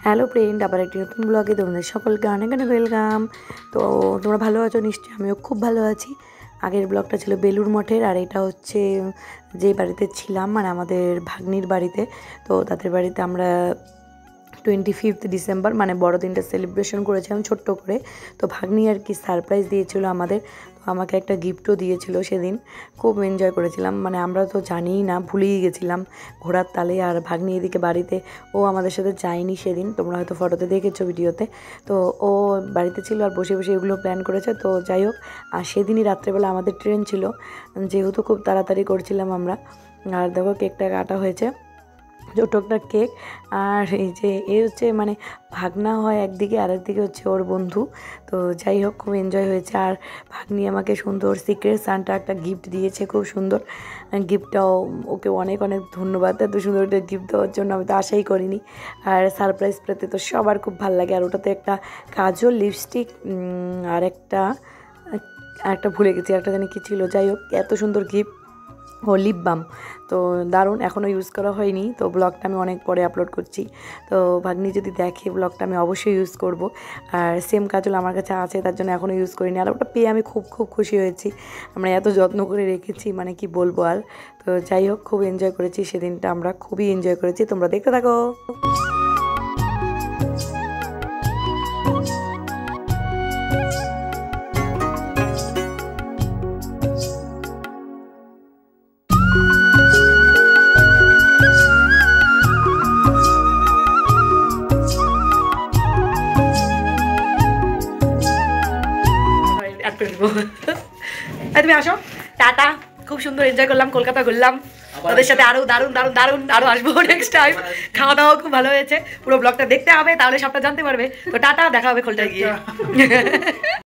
Hello friend, আবার একটি নতুন ব্লগে তোমাদের সকলকে অনেক অনেক ওয়েলকাম। তো তোমরা ভালো আছো নিশ্চয়ই, আমিও খুব ভালো আছি। আগের ব্লগটা ছিল বেলুর মঠের, আর এটা হচ্ছে যে বাড়িতে ছিলাম, মানে আমাদের ভাগ্নির বাড়িতে। তো তাদের বাড়িতে আমরা 25 ডিসেম্বর মানে বড়দিনটা সেলিব্রেশন করেছিলাম ছোট্ট করে। তো ভাগ্নি আর কি সারপ্রাইজ দিয়েছিল আমাদের, তো আমাকে একটা গিফটও দিয়েছিল সেদিন। খুব এনজয় করেছিলাম, মানে আমরা তো জানিই না, ভুলেই গেছিলাম ঘোড়ার তালে। আর ভাগ্নি এদিকে বাড়িতে, ও আমাদের সাথে যায়নি সেদিন, তোমরা হয়তো ফটোতে দেখেছো ভিডিওতে। তো ও বাড়িতে ছিল আর বসে বসে এগুলো প্ল্যান করেছে। তো যাই হোক, আর সেদিনই রাত্রেবেলা আমাদের ট্রেন ছিল, যেহেতু খুব তাড়াতাড়ি করছিলাম আমরা। আর দেখো কেকটা কাটা হয়েছে, ছোটো একটা কেক। আর এই যে এ হচ্ছে মানে ভাগনা হয় একদিকে, আর একদিকে হচ্ছে ওর বন্ধু। তো যাই হোক, খুব এনজয় হয়েছে। আর ভাগ্নি আমাকে সুন্দর সিক্রেট সান্টা একটা গিফট দিয়েছে, খুব সুন্দর গিফটটাও। ওকে অনেক অনেক ধন্যবাদ, এত সুন্দর একটা গিফট দেওয়ার জন্য, আমি তো আশাই করিনি। আর সারপ্রাইজ পেতে তো সবার খুব ভালো লাগে। আর ওটাতে একটা কাজল, লিপস্টিক, আর একটা ভুলে গেছি, একটা জানি কী ছিল। যাই হোক, এত সুন্দর গিফট। ও লিপ বাম, তো দারুণ, এখনও ইউজ করা হয়নি। তো ব্লগটা আমি অনেক পরে আপলোড করছি। তো ভাগ্নি যদি দেখে ব্লগটা, আমি অবশ্যই ইউজ করব। আর সেম কাজল আমার কাছে আছে, তার জন্য এখনও ইউজ করিনি। আর ওটা পেয়ে আমি খুব খুব খুশি হয়েছি, আমরা এত যত্ন করে রেখেছি, মানে কি বলবো আর। তো যাই হোক, খুব এনজয় করেছি সেদিনটা, আমরা খুবই এনজয় করেছি। তোমরা দেখতে থাকো। তুমি আসো, টাটা। খুব সুন্দর এনজয় করলাম, কলকাতা ঘুরলাম ওদের সাথে। আরো দারুণ দারুণ দারুণ আরো আসবো নেক্সট টাইম। খাওয়া দাওয়া খুব ভালো হয়েছে, পুরো ব্লগটা দেখতে হবে, তাহলে সবটা জানতে পারবে। তো টাটা, দেখা হবে খোলটা গিয়ে।